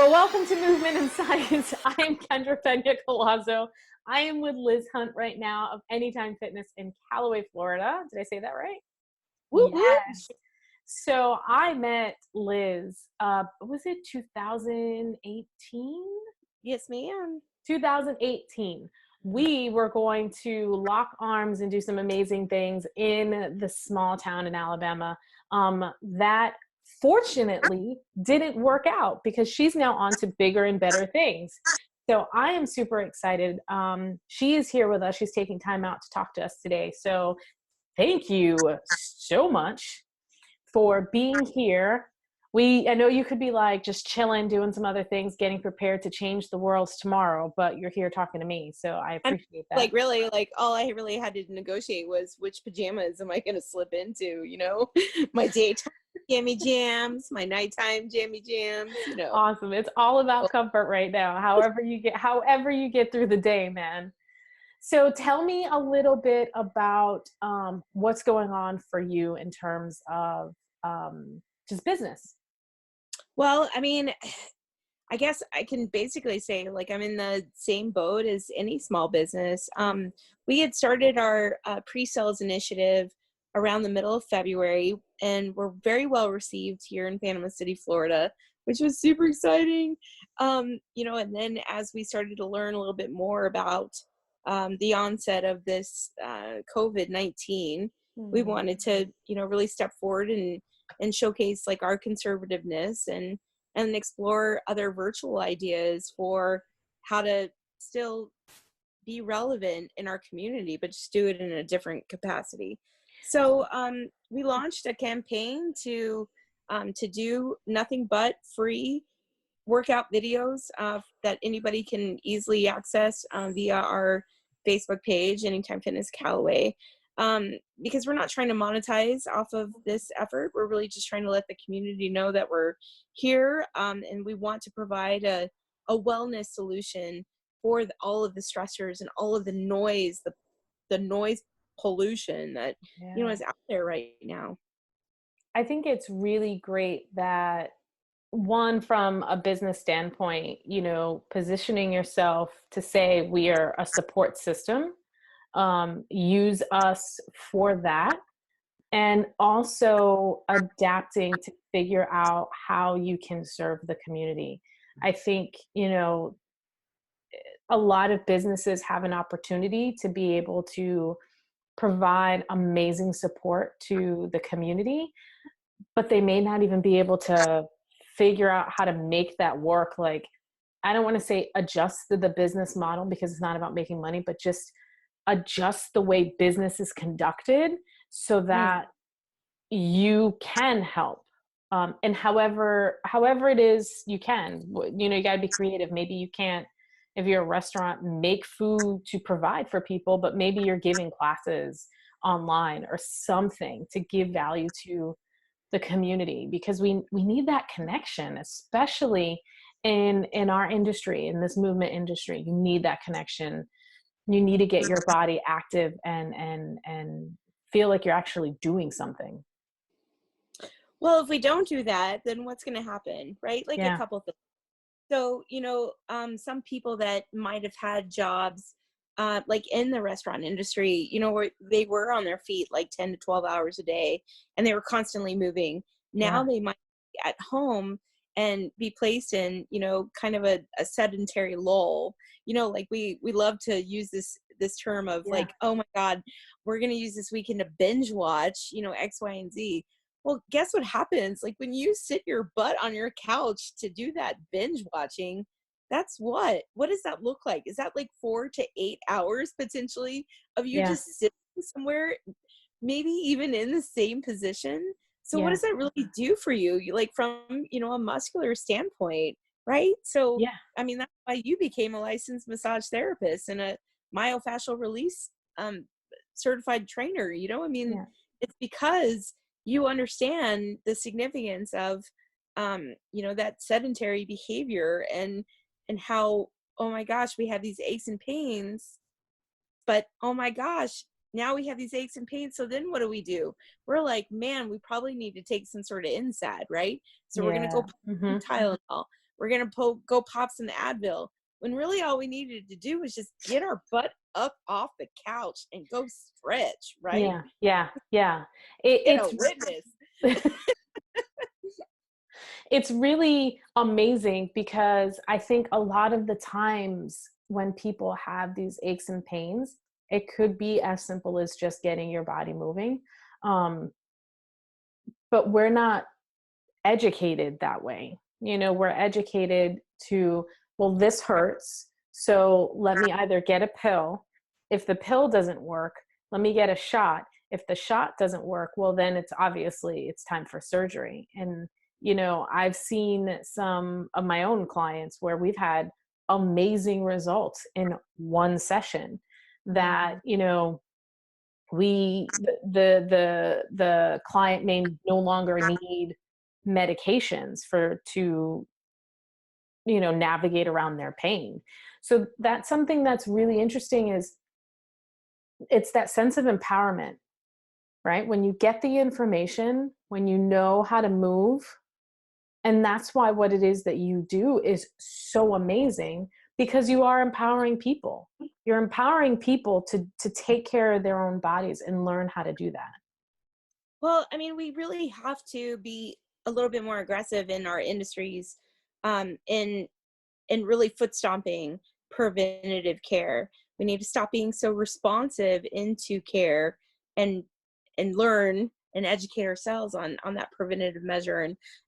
Well, welcome to Movement and Science. I am Kendra Pena-Colazzo. I am with Liz Hunt right now of Anytime Fitness in Callaway, Florida. Did I say that right? Whoop, whoop. Yes. So I met Liz, was it 2018? Yes, ma'am. 2018. We were going to lock arms and do some amazing things in the small town in Alabama. That fortunately didn't work out because she's now on to bigger and better things. So I am super excited. She is here with us. She's taking time out to talk to us today. So thank you so much for being here. I know you could be like just chilling, doing some other things, getting prepared to change the world tomorrow, but you're here talking to me. So I appreciate that. Really, all I really had to negotiate was which pajamas am I going to slip into, my daytime jammy jams, my nighttime jammy jams, Awesome. It's all about comfort right now. However you get through the day, man. So tell me a little bit about what's going on for you in terms of just business. Well, I guess I can basically say I'm in the same boat as any small business. We had started our pre-sales initiative around the middle of February, and we're very well received here in Panama City, Florida, which was super exciting. And then as we started to learn a little bit more about the onset of this COVID-19, we wanted to, really step forward and showcase our conservativeness and explore other virtual ideas for how to still be relevant in our community, but just do it in a different capacity. So we launched a campaign to do nothing but free workout videos that anybody can easily access via our Facebook page, Anytime Fitness Callaway. Because we're not trying to monetize off of this effort. We're really just trying to let the community know that we're here, and we want to provide a wellness solution for all of the stressors and all of the noise, the noise pollution that is out there right now. I think it's really great that, one, from a business standpoint, positioning yourself to say we are a support system, use us for that, and also adapting to figure out how you can serve the community. I think, a lot of businesses have an opportunity to be able to provide amazing support to the community, but they may not even be able to figure out how to make that work. I don't want to say adjust the business model, because it's not about making money, but just adjust the way business is conducted so that you can help. And however it is you can, you got to be creative. Maybe you can't, if you're a restaurant, make food to provide for people, but maybe you're giving classes online or something to give value to the community, because we need that connection, especially in our industry, in this movement industry. You need that connection. You need to get your body active and feel like you're actually doing something. Well, if we don't do that, then what's going to happen, right? A couple things. So, some people that might have had jobs in the restaurant industry, where they were on their feet 10 to 12 hours a day, and they were constantly moving. Now they might be at home and be placed in, kind of a sedentary lull. We love to use this term of oh my God, we're going to use this weekend to binge watch, X, Y, and Z. Well, guess what happens? When you sit your butt on your couch to do that binge watching, that's what does that look like? Is that 4 to 8 hours potentially of you just sitting somewhere, maybe even in the same position? So what does that really do for you? From, a muscular standpoint, right? So, that's why you became a licensed massage therapist and a myofascial release certified trainer, it's because you understand the significance of, that sedentary behavior and how, oh my gosh, we have these aches and pains, but oh my gosh, now we have these aches and pains. So then what do? We're man, we probably need to take some sort of NSAID, right? So we're going to go put Tylenol. we're going to go pop some Advil, when really all we needed to do was just get our butt up off the couch and go stretch, right? Yeah. Get a witness. It's really amazing, because I think a lot of the times when people have these aches and pains, it could be as simple as just getting your body moving. But we're not educated that way. We're educated to, well, this hurts, so let me either get a pill. If the pill doesn't work, let me get a shot. If the shot doesn't work, well, then it's time for surgery. And I've seen some of my own clients where we've had amazing results in one session, that the client may no longer need medications to navigate around their pain. So that's something that's really interesting, is it's that sense of empowerment, right? When you get the information, when you know how to move. And that's why what it is that you do is so amazing, because you are empowering people. You're empowering people to take care of their own bodies and learn how to do that. Well, I mean, we really have to be a little bit more aggressive in our industries, in really foot stomping preventative care. We need to stop being so responsive into care, and learn and educate ourselves on that preventative measure.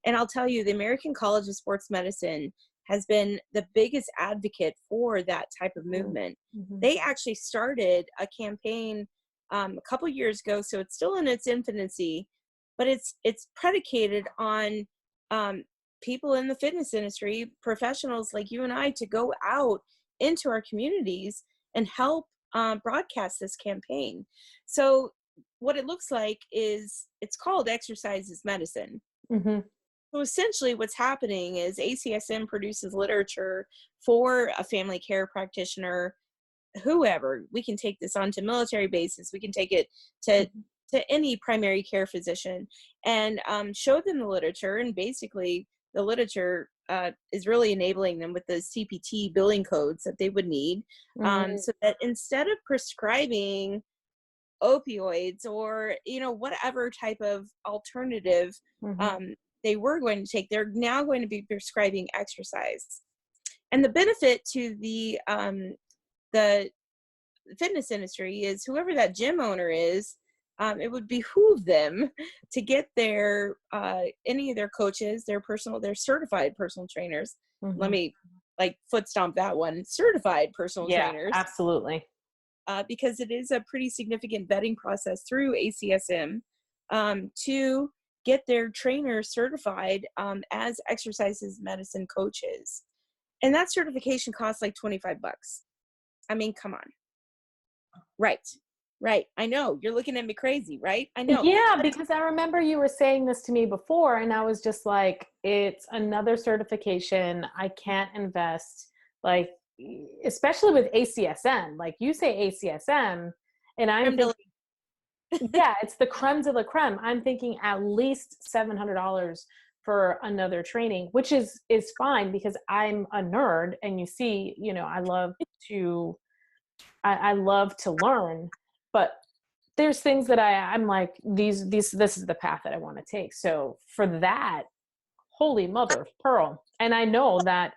And I'll tell you, the American College of Sports Medicine has been the biggest advocate for that type of movement. Mm-hmm. They actually started a campaign a couple years ago, so it's still in its infancy, but it's predicated on people in the fitness industry, professionals like you and I, to go out into our communities and help broadcast this campaign. So what it looks like is, it's called Exercise is Medicine. Mm-hmm. So essentially what's happening is ACSM produces literature for a family care practitioner, whoever. We can take this on to military bases. We can take it to any primary care physician, and show them the literature. And basically the literature is really enabling them with the CPT billing codes that they would need, so that instead of prescribing opioids or whatever type of alternative they were going to take, they're now going to be prescribing exercise. And the benefit to the fitness industry is, whoever that gym owner is, it would behoove them to get their any of their coaches, their certified personal trainers. Let me foot stomp that one, certified personal trainers. Absolutely. Because it is a pretty significant vetting process through ACSM to get their trainers certified as exercises medicine coaches. And that certification costs like $25. I mean, come on. Right. I know you're looking at me crazy, right? I know. Yeah, because I remember you were saying this to me before, and I was just like, it's another certification. I can't invest, like, especially with ACSM. Like, you say ACSM, and I'm thinking, yeah, it's the creme de la creme. I'm thinking at least $700 for another training, which is fine, because I'm a nerd, and you see, I love to learn, but there's things that I'm like, this is the path that I want to take. So for that, holy mother of pearl. And I know that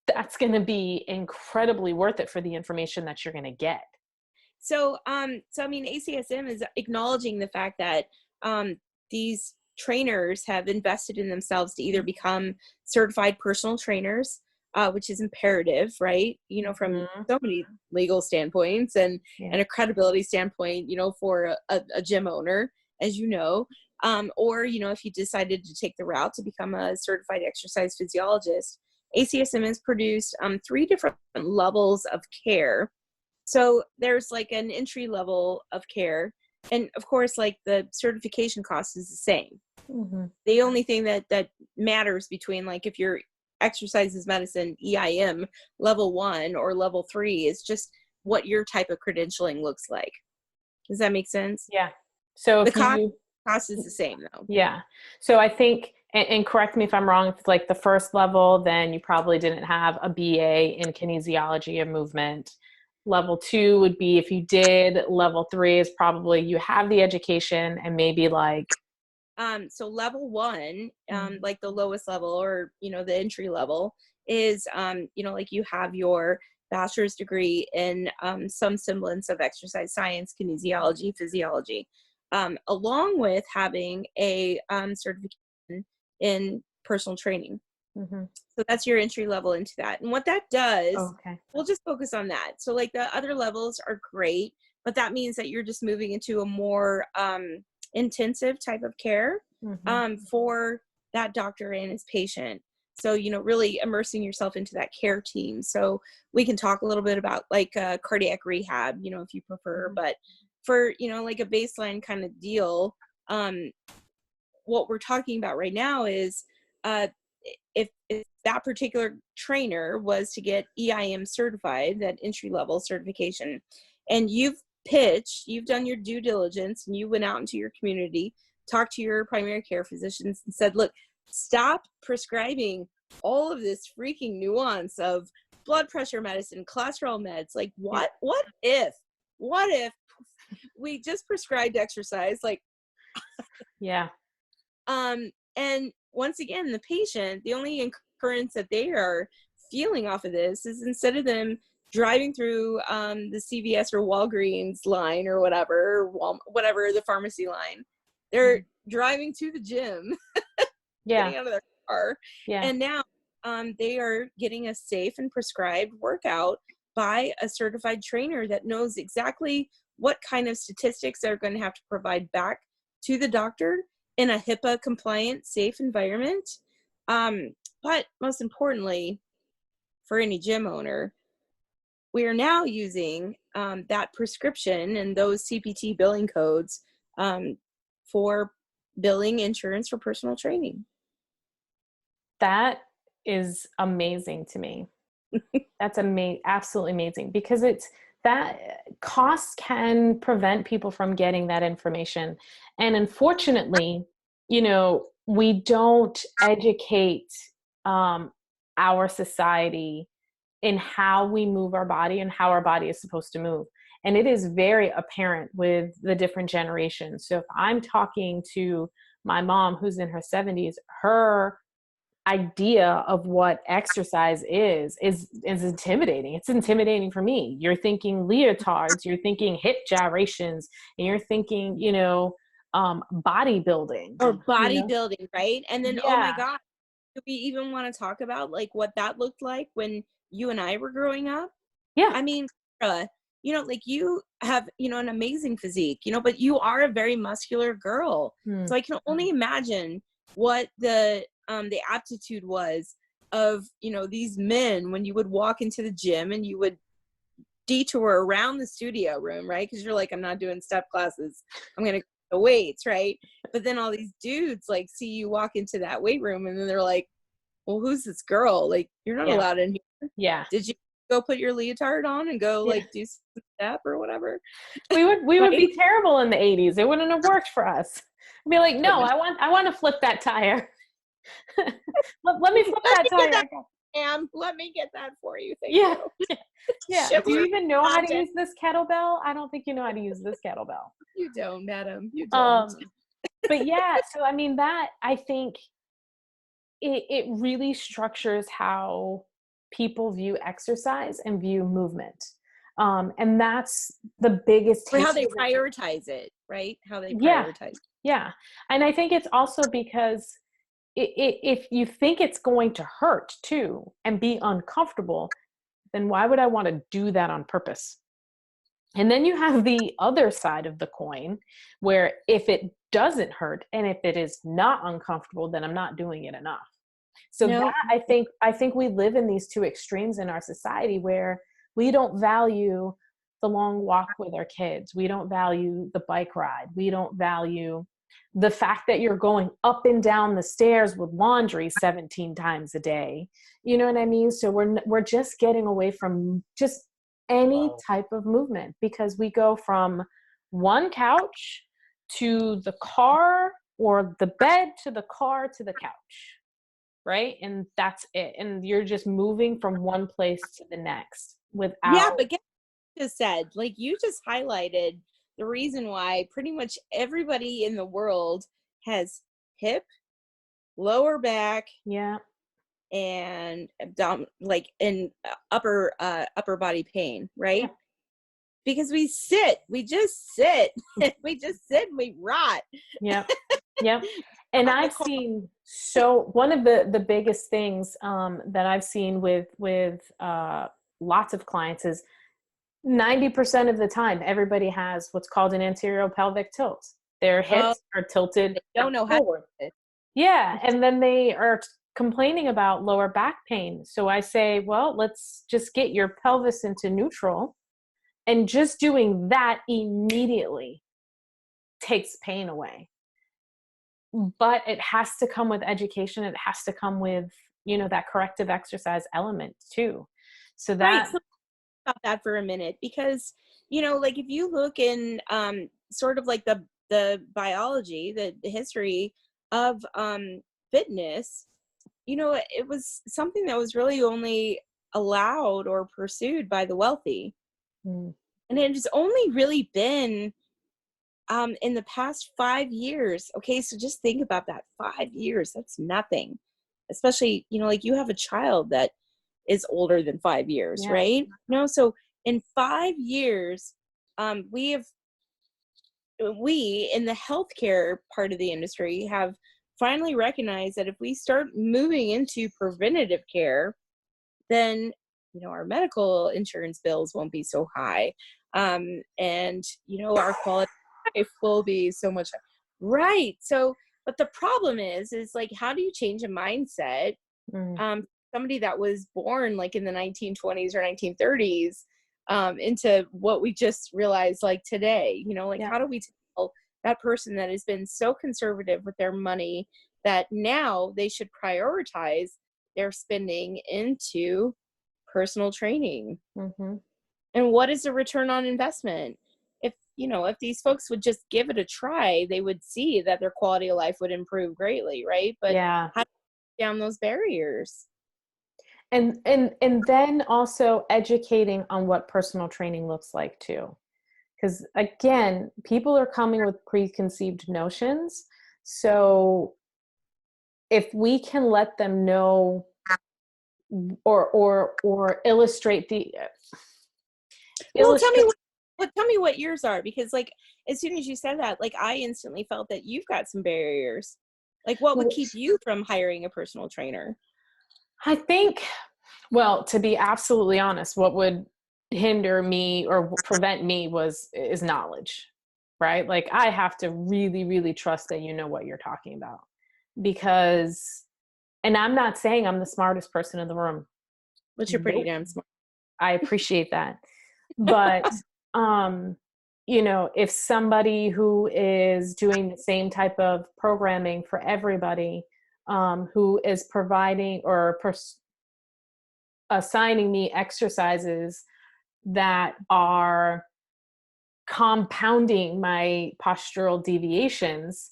that's going to be incredibly worth it for the information that you're going to get. So I mean, ACSM is acknowledging the fact that these trainers have invested in themselves to either become certified personal trainers, which is imperative, right? From so many legal standpoints and a credibility standpoint, for a gym owner, as or, if you decided to take the route to become a certified exercise physiologist. ACSM has produced 3 different levels of care. So there's like an entry level of care. And of course, like, the certification cost is the same. The only thing that matters between, like, if you're exercises medicine EIM level 1 or level 3 is just what your type of credentialing looks like. Does that make sense? Yeah. So the cost is the same, though. Yeah. So I think And correct me if I'm wrong, if it's like the first level, then you probably didn't have a BA in kinesiology and movement. Level 2 would be if you did. Level 3 is probably you have the education and maybe like. So level 1, like the lowest level, or, the entry level is, like you have your bachelor's degree in some semblance of exercise science, kinesiology, physiology, along with having a certification in personal training. So that's your entry level into that. And what that does, we'll just focus on that. So like the other levels are great, but that means that you're just moving into a more intensive type of care for that doctor and his patient. So, really immersing yourself into that care team. So we can talk a little bit about like cardiac rehab, if you prefer, but for, like a baseline kind of deal, what we're talking about right now is if that particular trainer was to get EIM certified, that entry level certification, and you've done your due diligence, and you went out into your community, talked to your primary care physicians and said, look, stop prescribing all of this freaking nuance of blood pressure medicine, cholesterol meds. Like what if we just prescribed exercise? Like, yeah. And once again, the patient, the only occurrence that they are feeling off of this is, instead of them driving through the CVS or Walgreens line or whatever, the pharmacy line, they're driving to the gym, getting out of their car. And now they are getting a safe and prescribed workout by a certified trainer that knows exactly what kind of statistics they're going to have to provide back to the doctor in a HIPAA compliant, safe environment. But most importantly, for any gym owner, we are now using that prescription and those CPT billing codes for billing insurance for personal training. That is amazing to me. That's absolutely amazing, because it's that costs can prevent people from getting that information. And unfortunately, we don't educate our society in how we move our body and how our body is supposed to move. And it is very apparent with the different generations. So if I'm talking to my mom, who's in her 70s, her idea of what exercise is intimidating. It's intimidating for me. You're thinking leotards, you're thinking hip gyrations, and you're thinking, bodybuilding. Or bodybuilding, right? And then, oh my God, do we even want to talk about like what that looked like when you and I were growing up? Yeah. I mean, like you have, an amazing physique, but you are a very muscular girl. So I can only imagine what the aptitude was of, these men when you would walk into the gym and you would detour around the studio room, right? Because you're like, I'm not doing step classes, I'm going to go to the weights, right? But then all these dudes like see you walk into that weight room and then they're like, well, who's this girl? Like, you're not allowed in here. Yeah. Did you go put your leotard on and go like do some step or whatever? We would be terrible in the 80s. It wouldn't have worked for us. I'd be like, no, I want to flip that tire. let me flip that tire. Let me get that for you. Thank you. Yeah. Do you even know how to use this kettlebell? I don't think you know how to use this kettlebell. You don't, madam. You don't. But yeah, so I mean, that, I think it really structures how people view exercise and view movement. And that's the biggest or how they prioritize it, right? How they prioritize. Yeah. And I think it's also because if you think it's going to hurt too and be uncomfortable, then why would I want to do that on purpose? And then you have the other side of the coin, where if it doesn't hurt and if it is not uncomfortable, then I'm not doing it enough. So that, I think we live in these two extremes in our society, where we don't value the long walk with our kids. We don't value the bike ride. We don't value the fact that you're going up and down the stairs with laundry 17 times a day. You know what I mean? So we're just getting away from just any type of movement, because we go from one couch to the car or the bed to the car to the couch, right? And that's it. And you're just moving from one place to the next Yeah, without, but guess what you just said? Like, you just highlighted the reason why pretty much everybody in the world has hip, lower back, yeah, and like in upper body pain, yeah, right? Because we just sit, we just sit and we rot. yeah, yeah. And On the I've car. seen, so one of the biggest things that I've seen with lots of clients is 90% of the time, everybody has what's called an anterior pelvic tilt. Their Oh, hips are tilted they don't know how to forward. do it. Yeah. And then they are complaining about lower back pain. So I say, well, let's just get your pelvis into neutral. And just doing that immediately takes pain away. But it has to come with education. It has to come with, that corrective exercise element too. So Right. that, So about that for a minute, because like if you look in sort of like the biology, the history of fitness, it was something that was really only allowed or pursued by the wealthy, mm, and it has only really been in the past 5 years. Okay, so just think about that. 5 years, that's nothing, especially like you have a child that is older than 5 years, yeah. right? So in 5 years, we have we in the healthcare part of the industry have finally recognized that if we start moving into preventative care, then our medical insurance bills won't be so high, and our quality of life will be so much right. So, but the problem is like, how do you change a mindset, Mm, somebody that was born like in the 1920s or 1930s, into what we just realized like today? Like, yeah. how do we tell that person that has been so conservative with their money that now they should prioritize their spending into personal training? Mm-hmm. And what is the return on investment? If these folks would just give it a try, they would see that their quality of life would improve greatly, right? But Yeah. how to break down those barriers? And then also educating on what personal training looks like too. Because again, people are coming with preconceived notions. So if we can let them know or illustrate the Well, tell me illustrate tell me what yours are, because like as soon as you said that, like I instantly felt that you've got some barriers. Like, what would keep you from hiring a personal trainer? I think, well, to be absolutely honest, what would hinder me or prevent me is knowledge, right? Like I have to really, really trust that you know what you're talking about. Because, and I'm not saying I'm the smartest person in the room. Which you're pretty Nope. damn smart. I appreciate that. But, um, if somebody who is doing the same type of programming for everybody, who is providing or assigning me exercises that are compounding my postural deviations,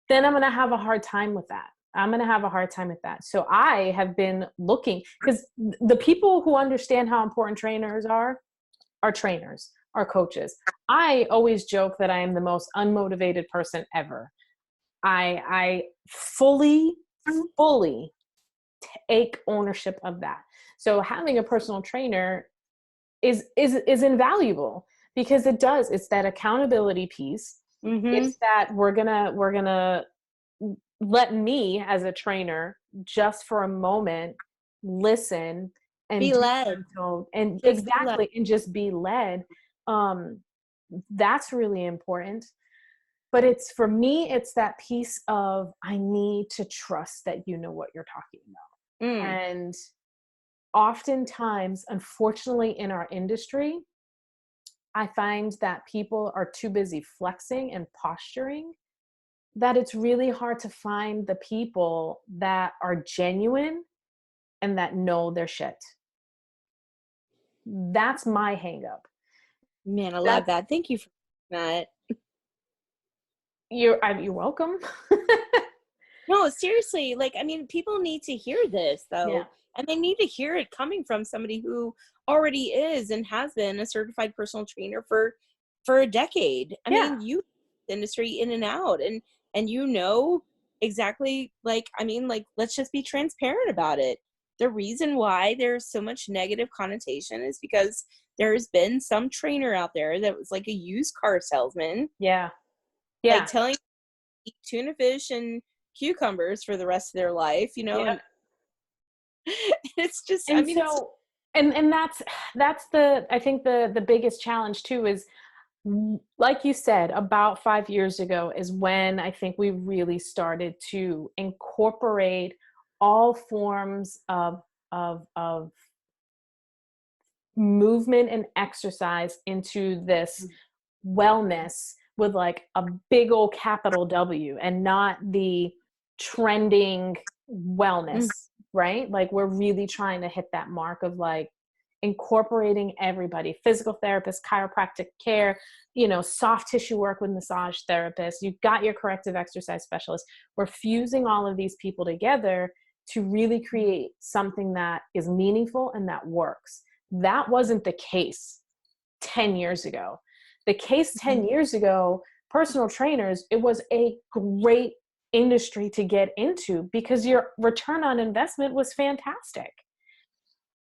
then I'm going to have a hard time with that. I'm going to have a hard time with that. So I have been looking, because the people who understand how important trainers are trainers, are coaches. I always joke that I am the most unmotivated person ever. I fully take ownership of that. So having a personal trainer is invaluable, because it's that accountability piece. Mm-hmm. It's that we're gonna let me as a trainer just for a moment listen and Be do led. mental and Just be led. exactly and just be led. um that's really important. But it's, for me, it's that piece of, I need to trust that you know what you're talking about. Mm. And oftentimes, unfortunately, in our industry, I find that people are too busy flexing and posturing, that it's really hard to find the people that are genuine and that know their shit. That's my hang up. Man, I love That's that. Thank you for that. You're welcome. No, seriously, like, I mean, people need to hear this Yeah. though, and they need to hear it coming from somebody who already is and has been a certified personal trainer for a decade. I Yeah. mean, you industry in and out, and you know exactly, like, I mean, like, let's just be transparent about it. The reason why there's so much negative connotation is because there's been some trainer out there that was like a used car salesman, Yeah. like Yeah. telling eat tuna fish and cucumbers for the rest of their life, you know, Yeah. and it's just, I And mean, it's so, and that's the, I think the biggest challenge too is, like you said, about 5 years ago is when I think we really started to incorporate all forms of movement and exercise into this wellness with like a big old capital W, and not the trending mm, wellness, right? Like we're really trying to hit that mark of like incorporating everybody, physical therapist, chiropractic care, soft tissue work with massage therapists, you've got your corrective exercise specialist. We're fusing all of these people together to really create something that is meaningful and that works. That wasn't the case 10 years ago. The case 10 years ago, personal trainers, it was a great industry to get into because your return on investment was fantastic.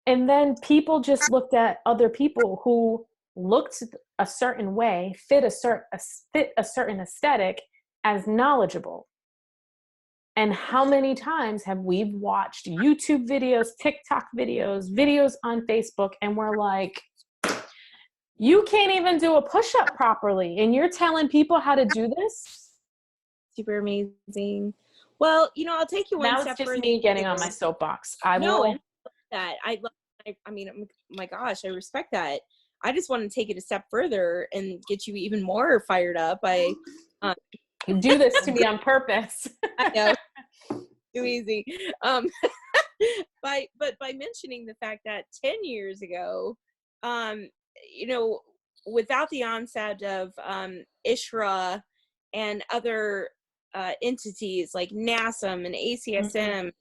And then people just looked at other people who looked a certain way, fit a certain aesthetic as knowledgeable. And how many times have we watched YouTube videos, TikTok videos, videos on Facebook, and we're like, you can't even do a push-up properly, and you're telling people how to do this? super amazing. Well, you know, I'll take you one Now it's step just further me getting on my too. soapbox. I No, and will. I love that. I mean, my gosh, I respect that. I just want to take it a step further and get you even more fired up. Um, You do this to me on purpose. I know, too easy. Um, but by mentioning the fact that 10 years ago, um, you know, without the onset of ISHRA and other entities like NASM and Mhm. ACSM,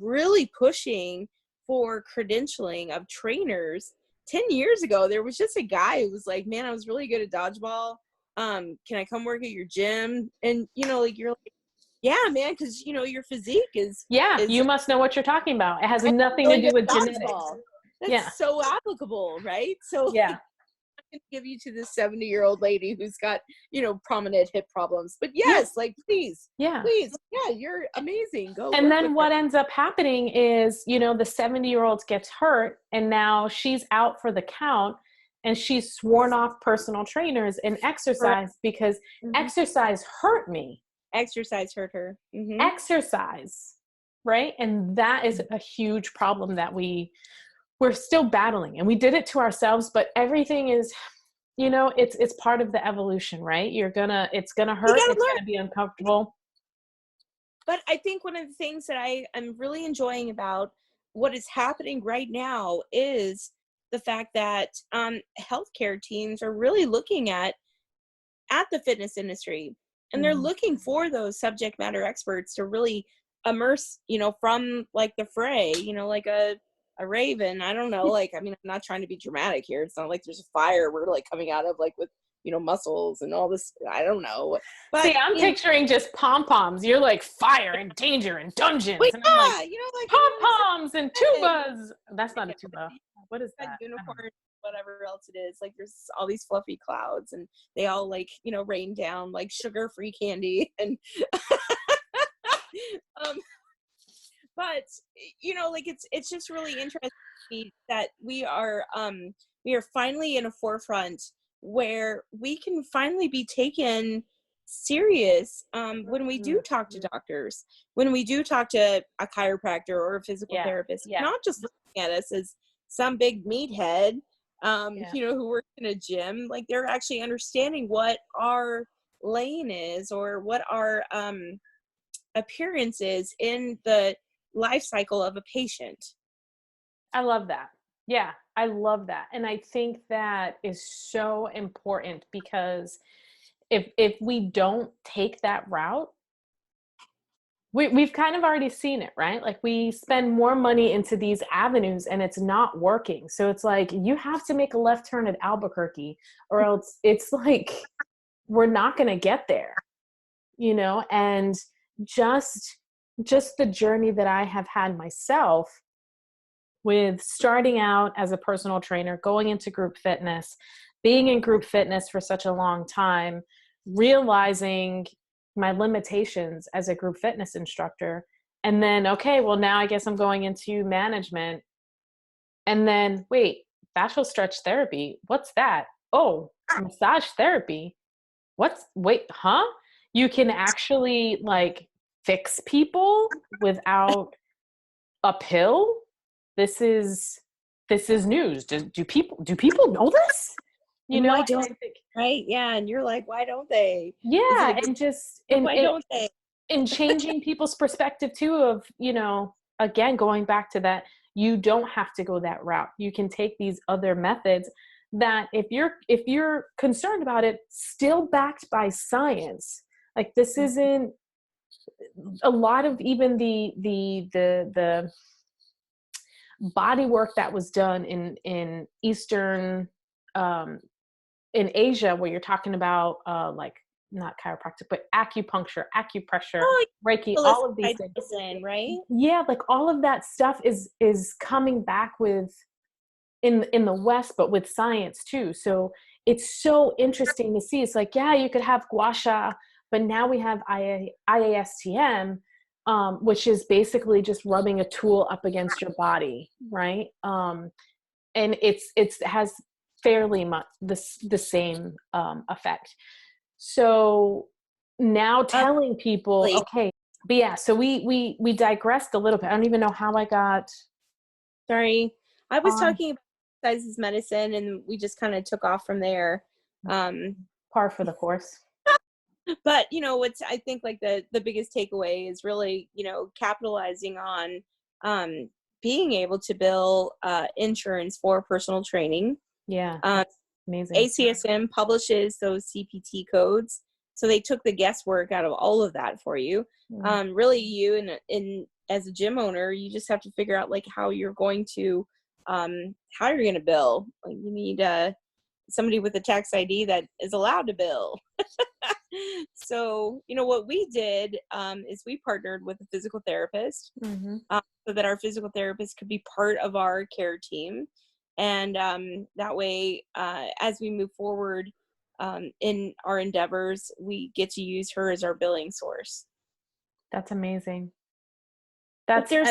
really pushing for credentialing of trainers. 10 years ago, there was just a guy who was like, man, I was really good at dodgeball. Can I come work at your gym? And, you know, like, you're like, yeah, man, because, you know, your physique Yeah, is you must know what you're talking about. It has I'm nothing to really do good with at genetics. dodgeball. That's Yeah. so applicable, right? So Yeah. I can give you to this 70-year-old lady who's got, you know, prominent hip problems. But Yeah. yes, like, Yeah. please, yeah, you're amazing. Go And work with then her. what ends up happening is, the 70-year-old gets hurt and now she's out for the count, and she's sworn off personal trainers and Correct. exercise because Mhm. exercise hurt me. Exercise hurt her. Exercise, right? And that is a huge problem that we're still battling, and we did it to ourselves, but everything is, it's part of the evolution, right? It's gonna You hurt, gotta it's learn. gonna be uncomfortable. But I think one of the things that I am really enjoying about what is happening right now is the fact that healthcare teams are really looking at the fitness industry, and they're Mhm. looking for those subject matter experts to really immerse, you know, from like the fray, you know, like a raven. I don't know, like, I mean, I'm not trying to be dramatic here. It's not like there's a fire we're like coming out of, like, with, you know, muscles and all this, I don't know, but See, I'm in picturing just pom-poms. You're like fire and danger and well, dungeons. And I'm like, yeah, you know, like, you know, pom-poms and like tubas. That's not a yeah, tuba. What is got that? I don't know. unicorns, whatever else it is. Like, there's all these fluffy clouds, and they all, like, you know, rain down like sugar-free candy, and um, but you know, like, it's just really interesting to me that we are finally in a forefront where we can finally be taken serious when we do Mm. talk to doctors, when we do talk to a chiropractor or a physical Yeah. therapist, Yeah. not just looking at us as some big meathead, Yeah. you know, who works in a gym. Like, they're actually understanding what our lane is, or what our appearance is in the life cycle of a patient. I love that. Yeah, I love that. And I think that is so important because if we don't take that route, we've kind of already seen it, right? Like we spend more money into these avenues and it's not working. So it's like, you have to make a left turn at Albuquerque or else it's like, we're not going to get there, you know? And just the journey that I have had myself with starting out as a personal trainer, going into group fitness, being in group fitness for such a long time, realizing my limitations as a group fitness instructor. And then, okay, well, now I guess I'm going into management. And then, wait, fascial stretch therapy. What's that? Oh, massage therapy. Wait, huh? You can actually like fix people without a pill? This is news. Do people know this? You And know, why and don't I think, right? Yeah, and you're like, why don't they? Is it yeah, a good? and just Why don't they? in changing people's perspective too of, you know, again, going back to that, you don't have to go that route. You can take these other methods that if you're concerned about it, still backed by science. Like this isn't a lot of even the body work that was done in Eastern, in Asia, where you're talking about like not chiropractic, but acupuncture, acupressure, Oh, Reiki, like all of these things. medicine, right? Yeah, like all of that stuff is coming back with in the West, but with science too. So it's so interesting to see. It's like, yeah, you could have gua sha, but now we have IASTM, which is basically just rubbing a tool up against your body, right? And it has fairly much the same effect. So now telling people, Like, okay, but yeah, so we digressed a little bit. I don't even know how I got sorry, I was on talking about exercise as medicine, and we just kind of took off from there. Um, par for the course. but you know, what's I think like the biggest takeaway is really, you know, capitalizing on being able to bill insurance for personal training. Yeah, Um, that's amazing. ACSM publishes those CPT codes, so they took the guesswork out of all of that for you. Mm. Really, you in as a gym owner, you just have to figure out like how you're going to bill. Like you need somebody with a tax ID that is allowed to bill. So you know what we did is we partnered with a physical therapist, Mm-hmm. so that our physical therapist could be part of our care team. And that way, as we move forward in our endeavors, we get to use her as our billing source. That's amazing. But That's there's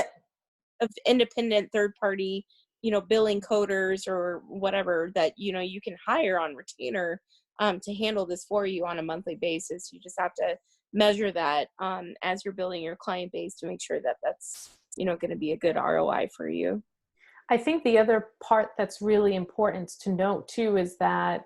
of independent third party, you know, billing coders or whatever that, you know, you can hire on retainer to handle this for you on a monthly basis. You just have to measure that as you're building your client base to make sure that that's, you know, going to be a good ROI for you. I think the other part that's really important to note too is that,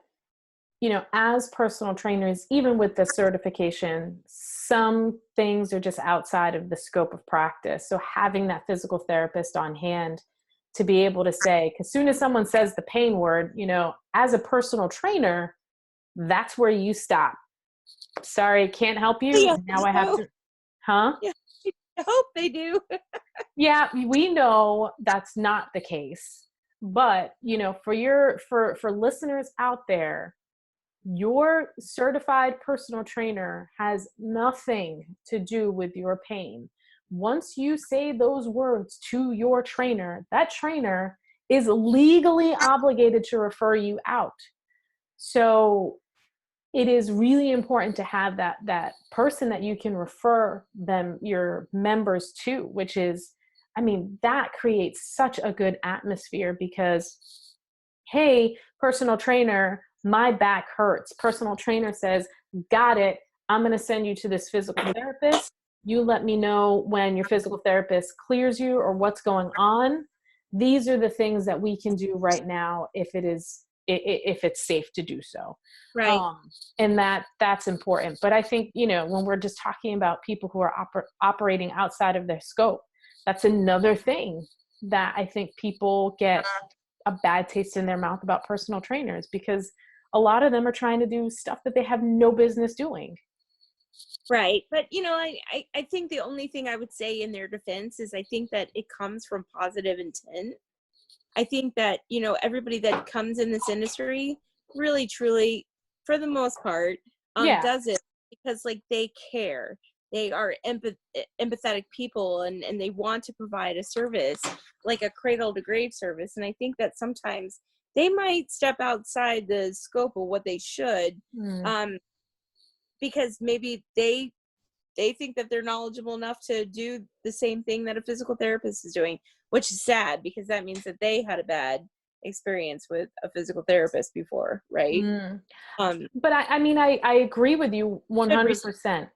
you know, as personal trainers, even with the certification, some things are just outside of the scope of practice. So having that physical therapist on hand to be able to say, because soon as someone says the pain word, you know, as a personal trainer, that's where you stop. Sorry, can't help you. Yeah, Now I have to, huh? yeah, I hope they do. Yeah, we know that's not the case. But, you know, for listeners out there, your certified personal trainer has nothing to do with your pain. Once you say those words to your trainer, that trainer is legally obligated to refer you out. So it is really important to have that person that you can refer them, your members to, which is, I mean, that creates such a good atmosphere because, hey, personal trainer, my back hurts. Personal trainer says, got it. I'm going to send you to this physical therapist. You let me know when your physical therapist clears you or what's going on. These are the things that we can do right now if it's safe to do so. Right. And that's important. But I think, you know, when we're just talking about people who are operating outside of their scope, that's another thing that I think people get a bad taste in their mouth about personal trainers, because a lot of them are trying to do stuff that they have no business doing. Right. But, I think the only thing I would say in their defense is I think that it comes from positive intent. I think that, everybody that comes in this industry really, truly, for the most part, Yeah. does it because like they care. They are empathetic people and they want to provide a service, like a cradle to grave service. And I think that sometimes they might step outside the scope of what they should, because maybe they think that they're knowledgeable enough to do the same thing that a physical therapist is doing, which is sad because that means that they had a bad experience with a physical therapist before, right? But I agree with you 100%.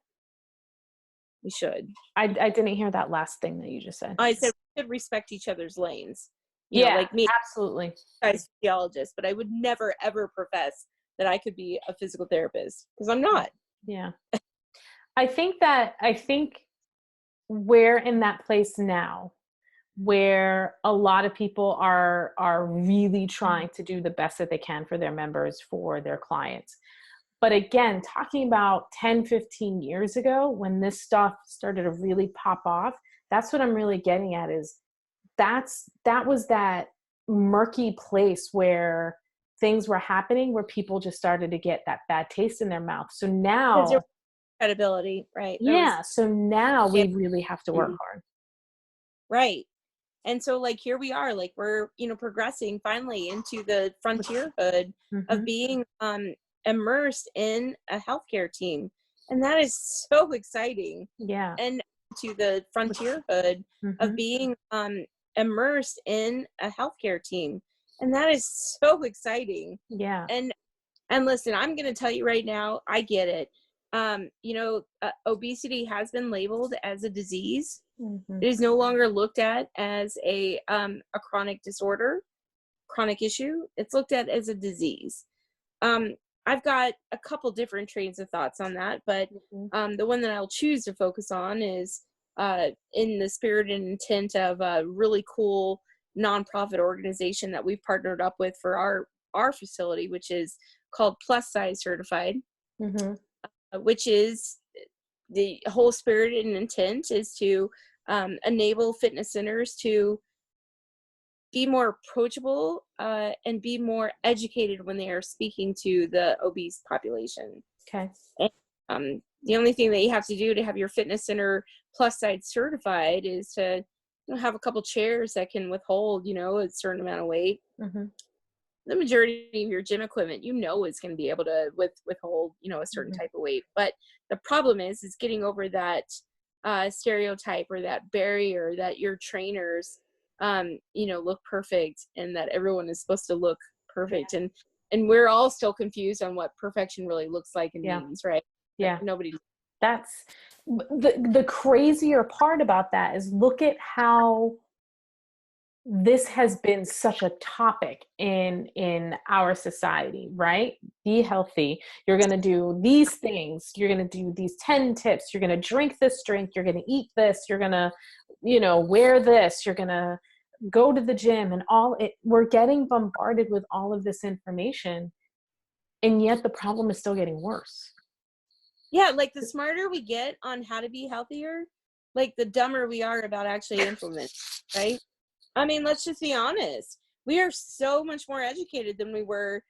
We should. I didn't hear that last thing that you just said. I said we should respect each other's lanes. Yeah, like me, absolutely. Exercise physiologist, but I would never ever profess that I could be a physical therapist because I'm not. Yeah. I think we're in that place now where a lot of people are really trying to do the best that they can for their members, for their clients. But again, talking about 10, 15 years ago, when this stuff started to really pop off, that's what I'm really getting at is that was that murky place where things were happening, where people just started to get that bad taste in their mouth. So now, credibility, right? Yeah. So now we really have to work hard. Right. And so like here we are, like we're, progressing finally into the frontierhood of being immersed in a healthcare team. And that is so exciting. Yeah. And to the frontierhood of being immersed in a healthcare team. And that is so exciting. Yeah. And listen, I'm going to tell you right now, I get it. Obesity has been labeled as a disease. It is no longer looked at as a chronic disorder, chronic issue. It's looked at as a disease. I've got a couple different trains of thoughts on that, but the one that I'll choose to focus on is in the spirit and intent of a really cool nonprofit organization that we've partnered up with for our facility, which is called Plus Size Certified, which is the whole spirit and intent is to enable fitness centers to be more approachable and be more educated when they are speaking to the obese population. Okay. And, the only thing that you have to do to have your fitness center plus size certifiid is to have a couple chairs that can withhold, a certain amount of weight. The majority of your gym equipment, is going to be able to withhold, a certain type of weight. But the problem is getting over that stereotype or that barrier that your trainers, look perfect and that everyone is supposed to look perfect. And we're all still confused on what perfection really looks like and means, right? Yeah. Like nobody. That's the crazier part about that is look at how this has been such a topic in our society, right? Be healthy. You're going to do these things. You're going to do these 10 tips. You're going to drink this drink. You're going to eat this. You're going to, wear this. You're going to go to the gym and we're getting bombarded with all of this information. And yet the problem is still getting worse. Yeah. Like the smarter we get on how to be healthier, like the dumber we are about actually implementing, right? I mean, let's just be honest. We are so much more educated than we were,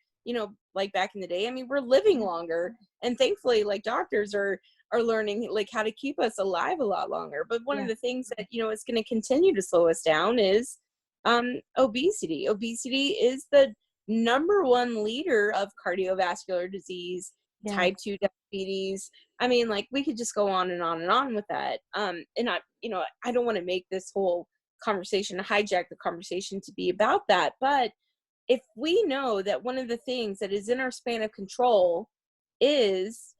like back in the day. I mean, we're living longer, and thankfully, like doctors are learning like how to keep us alive a lot longer. But one of the things that is going to continue to slow us down is obesity. Obesity is the number one leader of cardiovascular disease, type 2 diabetes. I mean, like we could just go on and on and on with that. And I don't want to make this whole conversation, hijack the conversation to be about that. But if we know that one of the things that is in our span of control is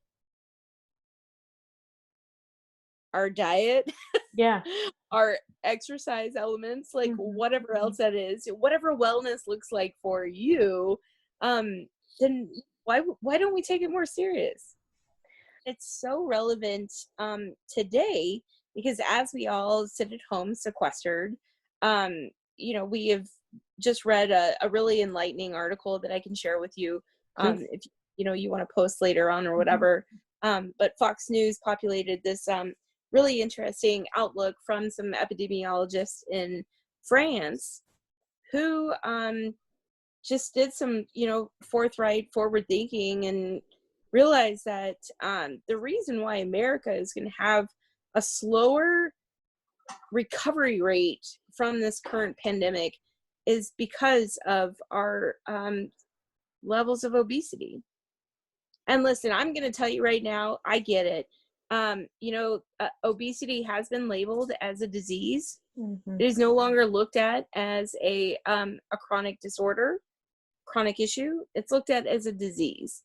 our diet, our exercise elements, like whatever else that is, whatever wellness looks like for you, then why don't we take it more serious? It's so relevant today because as we all sit at home sequestered, we have just read a really enlightening article that I can share with you if you want to post later on or whatever. But Fox News populated this really interesting outlook from some epidemiologists in France who just did some, forthright forward thinking and realized that the reason why America is going to have a slower recovery rate from this current pandemic is because of our levels of obesity. And listen, I'm going to tell you right now, I get it. Obesity has been labeled as a disease. It is no longer looked at as a chronic disorder, chronic issue. It's looked at as a disease.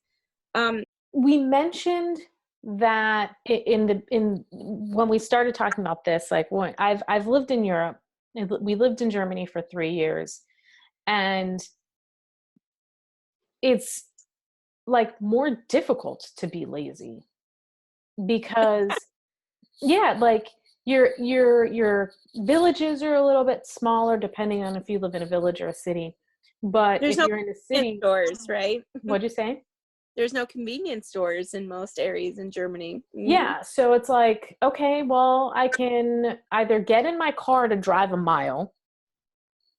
We mentioned that in when we started talking about this, like when I've lived in Europe, we lived in Germany for 3 years, and it's like more difficult to be lazy because like your villages are a little bit smaller depending on if you live in a village or a city, but There's if no you're in a city, stores, right? What'd you say? There's no convenience stores in most areas in Germany. Yeah, so it's like, okay, well, I can either get in my car to drive a mile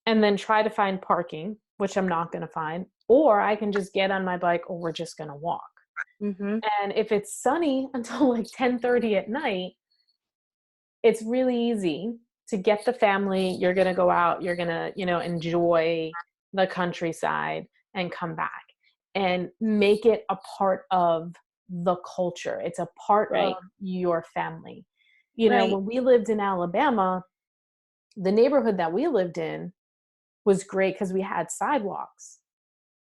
and then try to find parking, which I'm not going to find, or I can just get on my bike, or we're just going to walk. And if it's sunny until like 10:30 at night, it's really easy to get the family. You're going to go out, you're going to, enjoy the countryside and come back and make it a part of the culture. It's a part of your family. When we lived in Alabama, the neighborhood that we lived in was great because we had sidewalks.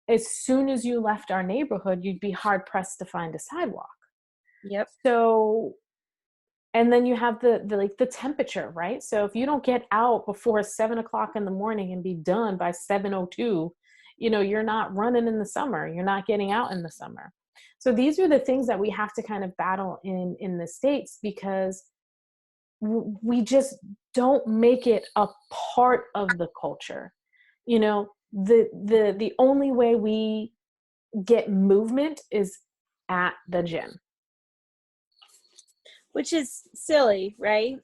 As soon as you left our neighborhood, you'd be hard pressed to find a sidewalk. Yep. So, and then you have the temperature, right? So if you don't get out before 7:00 in the morning and be done by 7:02, you're not running in the summer. You're not getting out in the summer. So these are the things that we have to kind of battle in the States, because we just don't make it a part of the culture. The only way we get movement is at the gym, which is silly, right?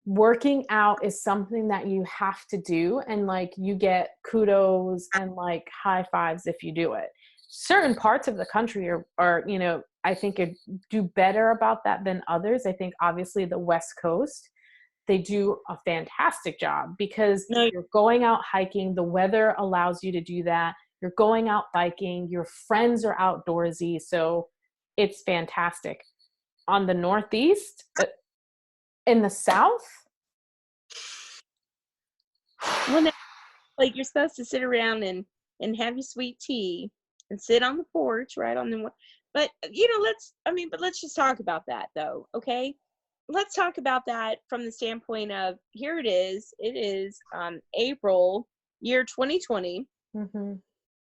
Working out is something that you have to do, and like you get kudos and like high fives if you do it. Certain parts of the country are I think do better about that than others. I think obviously the West Coast, they do a fantastic job because you're going out hiking. The weather allows you to do that. You're going out biking. Your friends are outdoorsy. So it's fantastic. On the Northeast, in the South, well, now, like you're supposed to sit around and have your sweet tea and sit on the porch, right on the. But let's just talk about that though, okay? Let's talk about that from the standpoint of here it is. It is April, year 2020.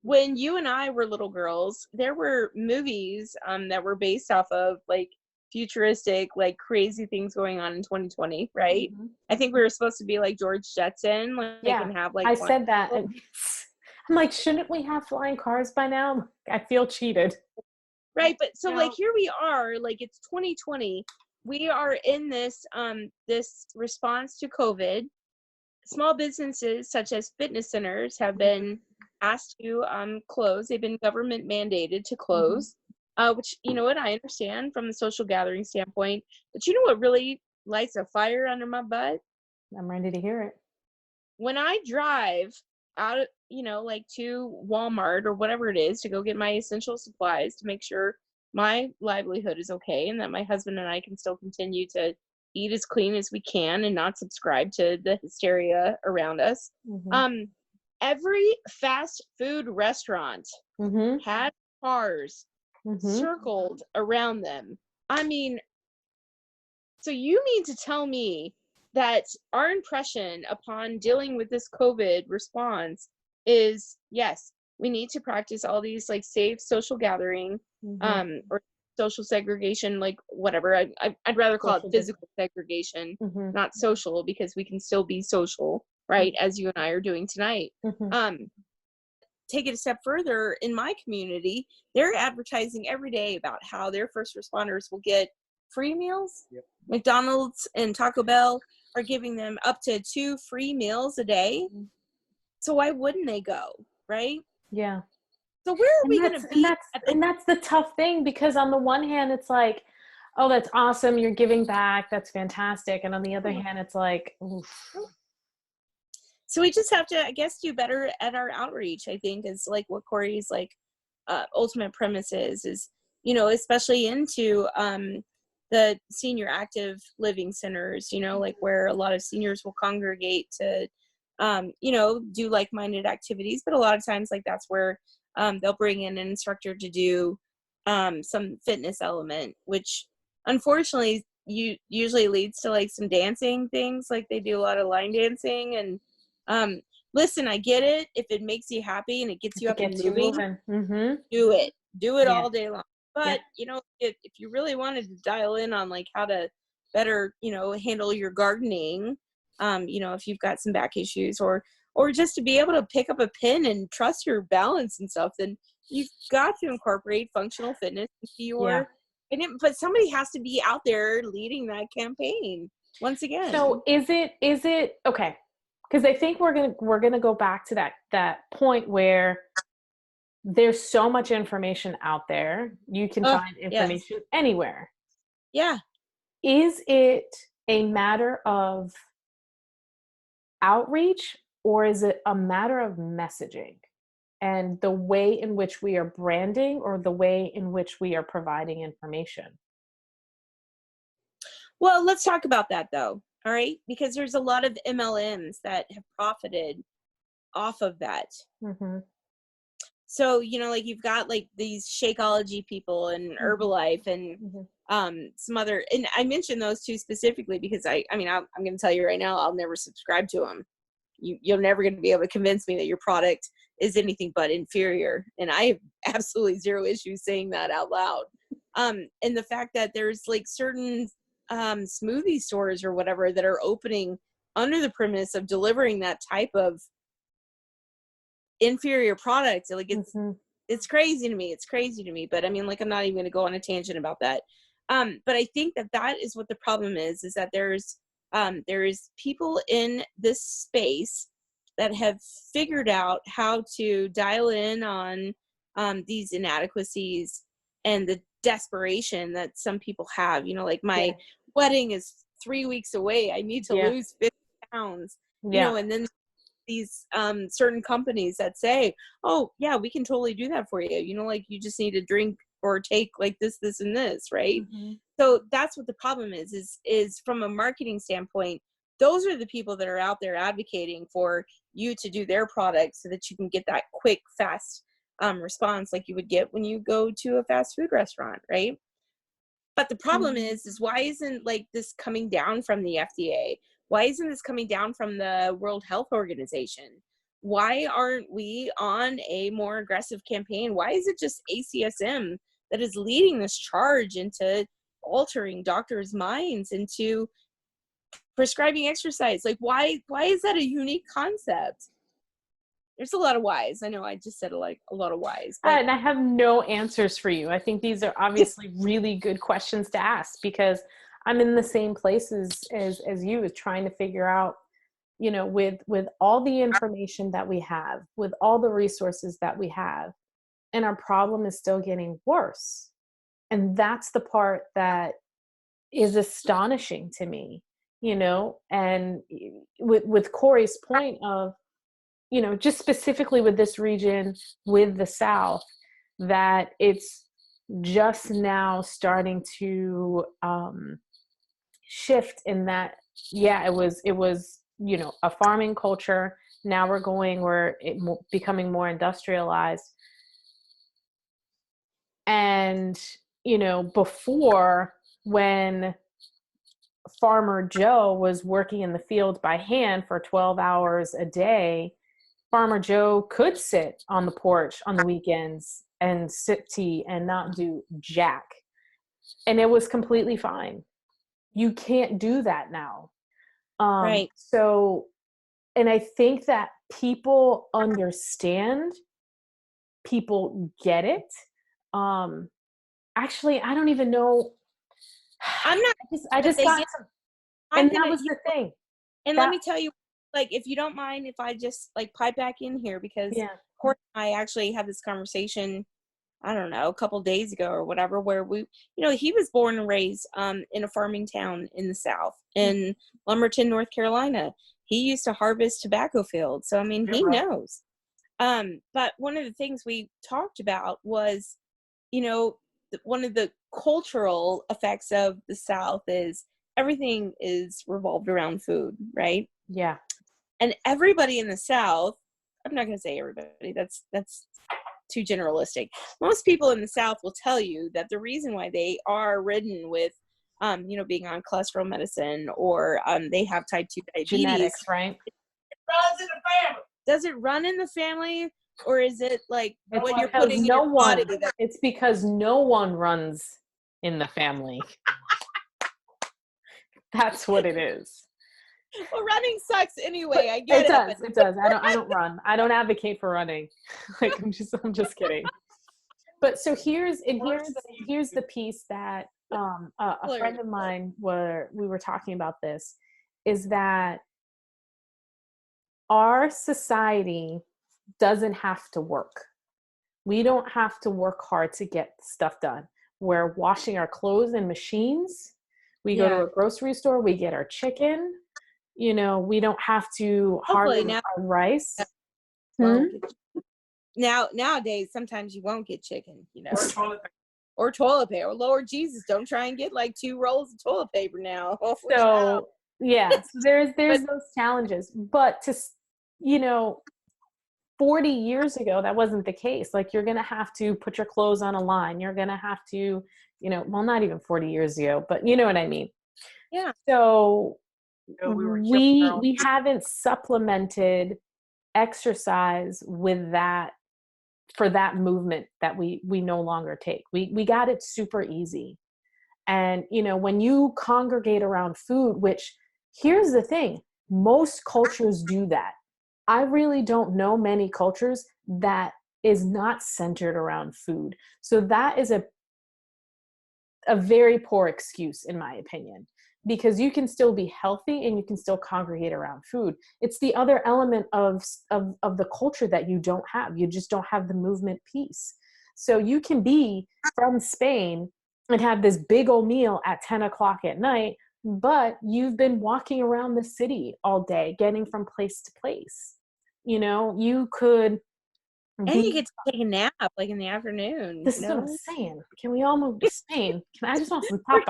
When you and I were little girls, there were movies that were based off of like futuristic, like crazy things going on in 2020, right? I think we were supposed to be like George Jetson, and have like. I said that. I'm like, shouldn't we have flying cars by now? I feel cheated. Right, but so like here we are, like it's 2020. We are in this this response to COVID. Small businesses such as fitness centers have been asked to close. They've been government mandated to close, which I understand from the social gathering standpoint. But you know what really lights a fire under my butt? I'm ready to hear it. When I drive out, like to Walmart or whatever it is to go get my essential supplies to make sure my livelihood is okay and that my husband and I can still continue to eat as clean as we can and not subscribe to the hysteria around us. Every fast food restaurant had cars circled around them. I mean, so you mean to tell me that our impression upon dealing with this COVID response is, yes, we need to practice all these like safe social gathering or social segregation, like whatever. I'd rather call it physical segregation, not social, because we can still be social, right? As you and I are doing tonight. take it a step further, in my community, they're advertising every day about how their first responders will get free meals. Yep. McDonald's and Taco Bell are giving them up to 2 free meals a day. So why wouldn't they go, right? Yeah. So where are we going to be? And that's the tough thing, because on the one hand, it's like, oh, that's awesome, you're giving back, that's fantastic. And on the other hand, it's like, oof. So we just have to, I guess, do better at our outreach, I think, is like what Corey's like ultimate premise is, you know, especially into the senior active living centers, you know, like where a lot of seniors will congregate to, you know, do like-minded activities. But a lot of times, like, that's where they'll bring in an instructor to do some fitness element, which unfortunately usually leads to like some dancing things. Like they do a lot of line dancing and listen, I get it. If it makes you happy and it gets you up and moving, Mm-hmm. do it Yeah. all day long. But you know, if you really wanted to dial in on like how to better, you know, handle your gardening, you know, if you've got some back issues or just to be able to pick up a pin and trust your balance and stuff, then you've got to incorporate functional fitness into your but somebody has to be out there leading that campaign once again. So is it okay? Because I think we're gonna go back to that point where there's so much information out there. You can find information anywhere. Yeah. Is it a matter of outreach, or is it a matter of messaging and the way in which we are branding, or the way in which we are providing information? Well, let's talk about that though. All right. Because there's a lot of MLMs that have profited off of that. Mm-hmm. So, you know, like you've got like these Shakeology people and Herbalife and some other, and I mentioned those two specifically because I'm going to tell you right now, I'll never subscribe to them. You're never going to be able to convince me that your product is anything but inferior. And I have absolutely zero issues saying that out loud. And the fact that there's like certain smoothie stores or whatever that are opening under the premise of delivering that type of inferior product, like it's crazy to me. But I mean, like, I'm not even going to go on a tangent about that. But I think that is what the problem is that there is people in this space that have figured out how to dial in on these inadequacies and the desperation that some people have. You know, like my wedding is 3 weeks away. I need to lose 50 pounds. You know, and then these certain companies that say, oh yeah, we can totally do that for you. You know, like you just need to drink or take like this, and this, right? So that's what the problem is from a marketing standpoint. Those are the people that are out there advocating for you to do their product so that you can get that quick, fast response like you would get when you go to a fast food restaurant, right? But the problem is why isn't like this coming down from the FDA? Why isn't this coming down from the World Health Organization? Why aren't we on a more aggressive campaign? Why is it just ACSM that is leading this charge into altering doctors' minds into prescribing exercise? Like, why is that a unique concept? There's a lot of whys. I know I just said like a lot of whys. And I have no answers for you. I think these are obviously really good questions to ask, because I'm in the same places as you, is trying to figure out, you know, with all the information that we have, with all the resources that we have, and our problem is still getting worse. And that's the part that is astonishing to me, you know. And with Corey's point of, you know, just specifically with this region, with the South, that it's just now starting to shift in that, it was, you know, a farming culture. Now we're becoming more industrialized. And, you know, before, when Farmer Joe was working in the field by hand for 12 hours a day, Farmer Joe could sit on the porch on the weekends and sip tea and not do jack. And it was completely fine. You can't do that now. Right. So, and I think that people understand people get it. Actually, I don't even know. I'm not, I but just they got get, some, I'm and that gonna, was the thing. and let That, me tell you, like, if you don't mind, if I just like pipe back in here, because yeah, Court and I actually had this conversation, I don't know, a couple days ago or whatever, where we, he was born and raised in a farming town in the South, in Lumberton, North Carolina. He used to harvest tobacco fields. So, I mean, he knows. But one of the things we talked about was, one of the cultural effects of the South is everything is revolved around food, right? yeah. And everybody in the South, I'm not going to say everybody, that's too generalistic. Most people in the South will tell you that the reason why they are ridden with, being on cholesterol medicine, or they have type 2 diabetes. Genetics, right? It runs in the family. Does it run in the family, or is it like what you're putting in your body? It's because no one runs in the family. That's what it is. Well, running sucks anyway. I get it. It does. I don't run. I don't advocate for running. Like, I'm just kidding. But so here's the piece that a friend of mine, we were talking about this, is that our society doesn't have to work. We don't have to work hard to get stuff done. We're washing our clothes in machines. We go to a grocery store, we get our chicken. We don't have to harvest our rice. Nowadays, sometimes you won't get chicken, or toilet paper. Lord Jesus, don't try and get like 2 rolls of toilet paper now. So yeah, so there's those challenges, but 40 years ago, that wasn't the case. Like, you're going to have to put your clothes on a line. You're going to have to, well, not even 40 years ago, but you know what I mean? Yeah. So we haven't supplemented exercise with that, for that movement that we no longer take. We got it super easy. And, when you congregate around food, which, here's the thing, most cultures do that. I really don't know many cultures that is not centered around food. So that is a very poor excuse, in my opinion, because you can still be healthy and you can still congregate around food. It's the other element of the culture that you don't have. You just don't have the movement piece. So you can be from Spain and have this big old meal at 10 o'clock at night, but you've been walking around the city all day, getting from place to place. You could and you get to take a nap like in the afternoon. This is what I'm saying. Can we all move to Spain? I just want some tapas.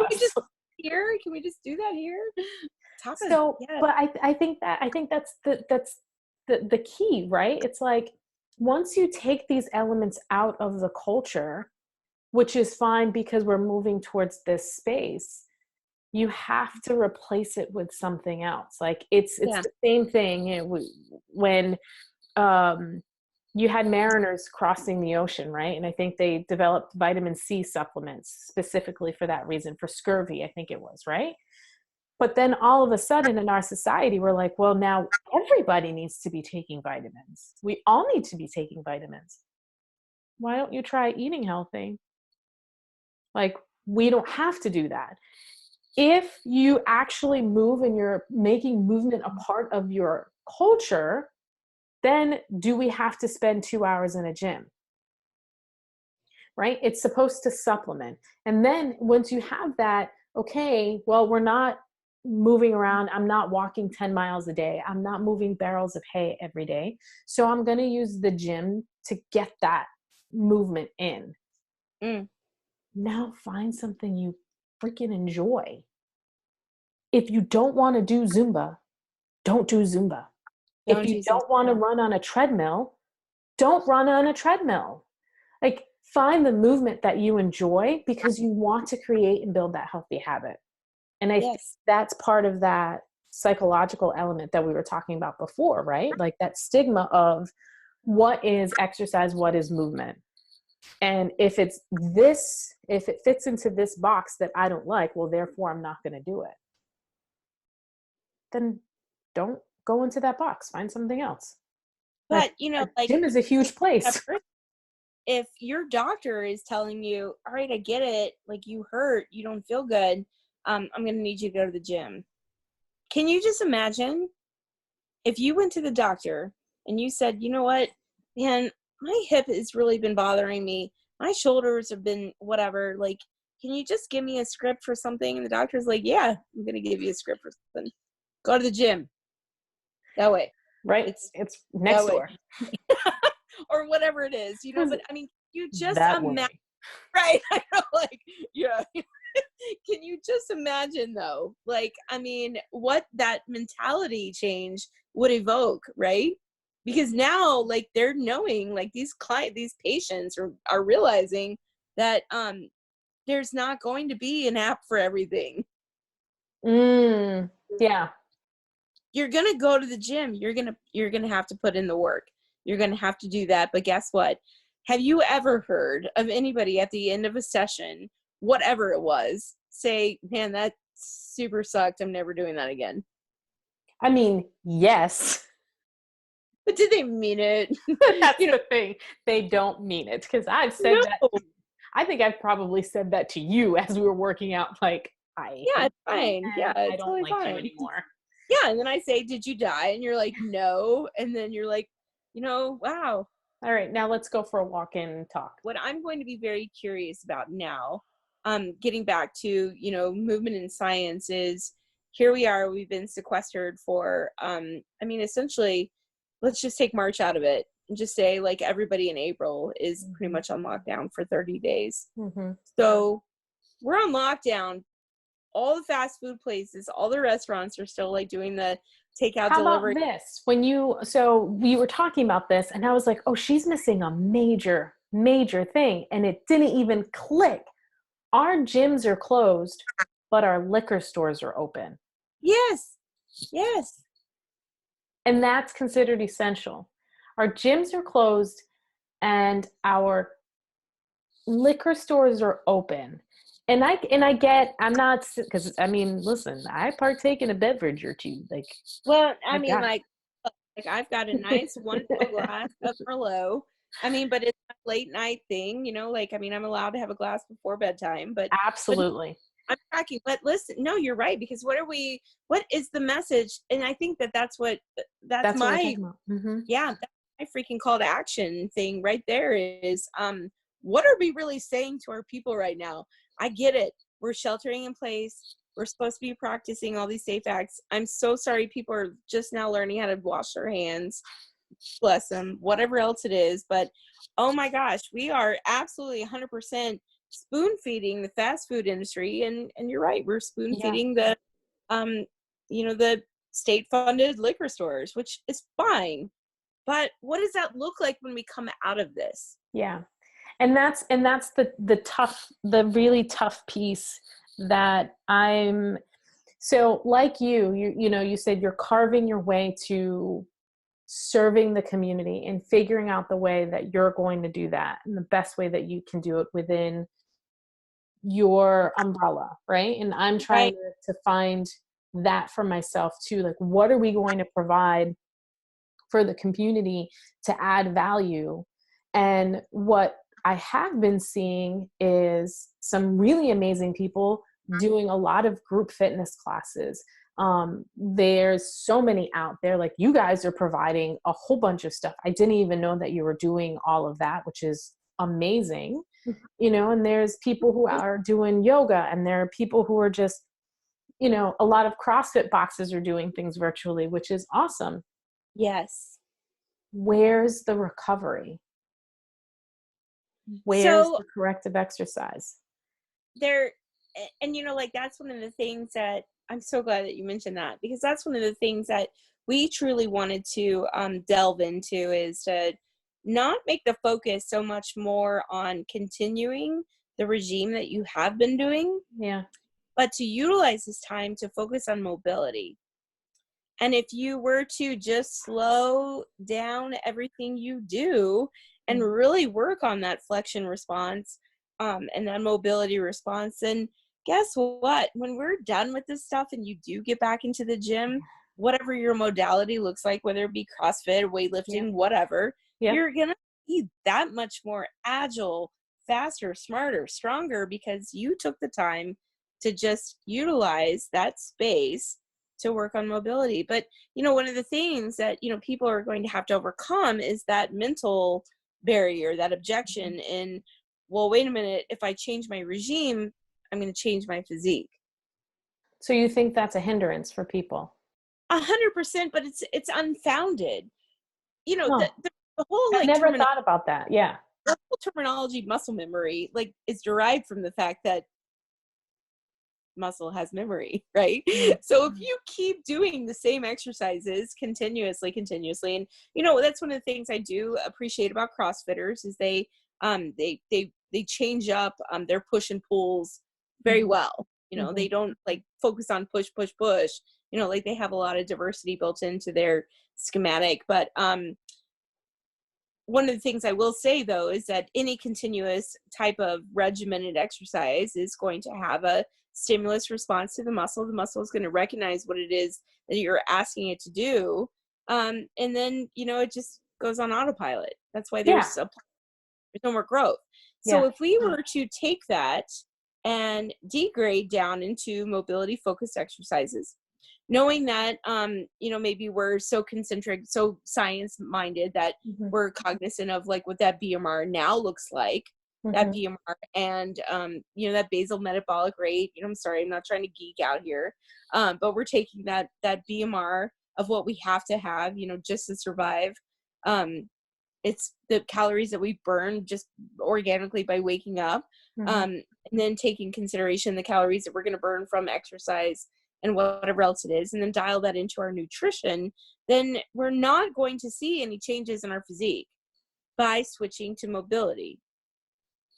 Can we just do that here? Tapas. So, yeah. But I think that's the key, right? It's like, once you take these elements out of the culture, which is fine because we're moving towards this space, you have to replace it with something else. Like, it's the same thing. When you had mariners crossing the ocean, right? And I think they developed vitamin C supplements specifically for that reason, for scurvy, I think it was, right? But then all of a sudden in our society, we're like, well, now everybody needs to be taking vitamins. We all need to be taking vitamins. Why don't you try eating healthy? Like, we don't have to do that. If you actually move and you're making movement a part of your culture, then do we have to spend 2 hours in a gym? Right? It's supposed to supplement. And then once you have that, okay, well, we're not moving around. I'm not walking 10 miles a day. I'm not moving barrels of hay every day. So I'm going to use the gym to get that movement in. Now find something you freaking enjoy. If you don't want to do Zumba, don't do Zumba. If you don't want to run on a treadmill, don't run on a treadmill. Like, find the movement that you enjoy because you want to create and build that healthy habit. And I think that's part of that psychological element that we were talking about before, right? Like, that stigma of what is exercise, what is movement. And if it fits into this box that I don't like, well, therefore I'm not going to do it. Then don't go into that box. Find something else. But, like, gym is a huge place. if your doctor is telling you, all right, I get it, like you hurt, you don't feel good, I'm going to need you to go to the gym. Can you just imagine if you went to the doctor and you said, you know what, man, my hip has really been bothering me. My shoulders have been whatever. Like, can you just give me a script for something? And the doctor's like, yeah, I'm going to give you a script for something. Go to the gym. That way. Right. It's next door. Or whatever it is, you know, but I mean, you just that imagine, way. right? I know, like, yeah. Can you just imagine though? Like, I mean, what that mentality change would evoke, right? Because now, like, they're knowing, like, these patients are realizing that there's not going to be an app for everything. Yeah. You're gonna go to the gym. You're gonna have to put in the work. You're gonna have to do that. But guess what? Have you ever heard of anybody at the end of a session, whatever it was, say, man, that super sucked, I'm never doing that again? I mean, yes. But did they mean it? That's the thing. They don't mean it, because I've said that. I think I've probably said that to you as we were working out. Like, it's fine. Yeah, it's I don't totally like fine. you anymore. Yeah, and then I say, did you die? And you're like, no. And then you're like, you know, wow. All right, now let's go for a walk and talk. What I'm going to be very curious about now, getting back to, you know, movement and science, is here we are, we've been sequestered for, I mean, essentially, let's just take March out of it and just say, like, everybody in April is pretty much on lockdown for 30 days. So we're on lockdown. All the fast food places, all the restaurants are still like doing the takeout delivery. How about this? So we were talking about this and I was like, oh, she's missing a major, major thing. And it didn't even click. Our gyms are closed, but our liquor stores are open. Yes. And that's considered essential. Our gyms are closed and our liquor stores are open. And I get, I'm not, because I mean, listen, I partake in a beverage or two. Like, well, I mean, like I've got a nice 1 glass of Merlot. I mean, but it's a late night thing, you know, like, I mean, I'm allowed to have a glass before bedtime, but absolutely. But I'm tracking, but listen, no, you're right. Because what is the message? And I think that's my, that's my freaking call to action thing right there is, what are we really saying to our people right now? I get it. We're sheltering in place. We're supposed to be practicing all these safe acts. I'm so sorry people are just now learning how to wash their hands. Bless them, whatever else it is. But oh my gosh, we are absolutely 100% spoon feeding the fast food industry. And you're right. We're spoon feeding the, you know, the state funded liquor stores, which is fine. But what does that look like when we come out of this? Yeah. And that's the really tough piece that so like you know, you said you're carving your way to serving the community and figuring out the way that you're going to do that and the best way that you can do it within your umbrella, right? And I'm trying to find that for myself too. Like, what are we going to provide for the community to add value? And what I have been seeing is some really amazing people doing a lot of group fitness classes. There's so many out there. Like, you guys are providing a whole bunch of stuff. I didn't even know that you were doing all of that, which is amazing. You know, and there's people who are doing yoga, and there are people who are just, you know, a lot of CrossFit boxes are doing things virtually, which is awesome. Yes. Where's the recovery? Where's the corrective exercise? And you know, like, that's one of the things that I'm so glad that you mentioned that, because that's one of the things that we truly wanted to delve into, is to not make the focus so much more on continuing the regime that you have been doing, but to utilize this time to focus on mobility. And if you were to just slow down everything you do and really work on that flexion response and that mobility response, then guess what? When we're done with this stuff and you do get back into the gym, whatever your modality looks like, whether it be CrossFit, weightlifting, whatever, you're going to be that much more agile, faster, smarter, stronger, because you took the time to just utilize that space to work on mobility. But, one of the things that, people are going to have to overcome is that mental barrier, that objection in, well, wait a minute, if I change my regime, I'm going to change my physique. So you think that's a hindrance for people? 100%, but it's unfounded. The whole I never thought about that. Yeah. The whole terminology muscle memory is derived from the fact that muscle has memory, right? So if you keep doing the same exercises continuously, and that's one of the things I do appreciate about CrossFitters is they change up their push and pulls very well. They don't focus on push. They have a lot of diversity built into their schematic. But one of the things I will say, though, is that any continuous type of regimented exercise is going to have a stimulus response to the muscle. The muscle is going to recognize what it is that you're asking it to do. And then, it just goes on autopilot. That's why there's no more growth. So if we were to take that and degrade down into mobility focused exercises, knowing that, maybe we're so concentric, so science minded that we're cognizant of what that BMR now looks like, that BMR and, that basal metabolic rate, I'm sorry, I'm not trying to geek out here. But we're taking that BMR of what we have to have, just to survive. It's the calories that we burn just organically by waking up. And then taking consideration the calories that we're going to burn from exercise and whatever else it is, and then dial that into our nutrition, then we're not going to see any changes in our physique by switching to mobility.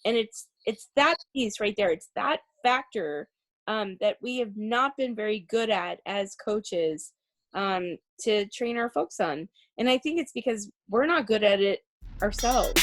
And it's that piece right there. It's that factor that we have not been very good at as coaches to train our folks on. And I think it's because we're not good at it ourselves.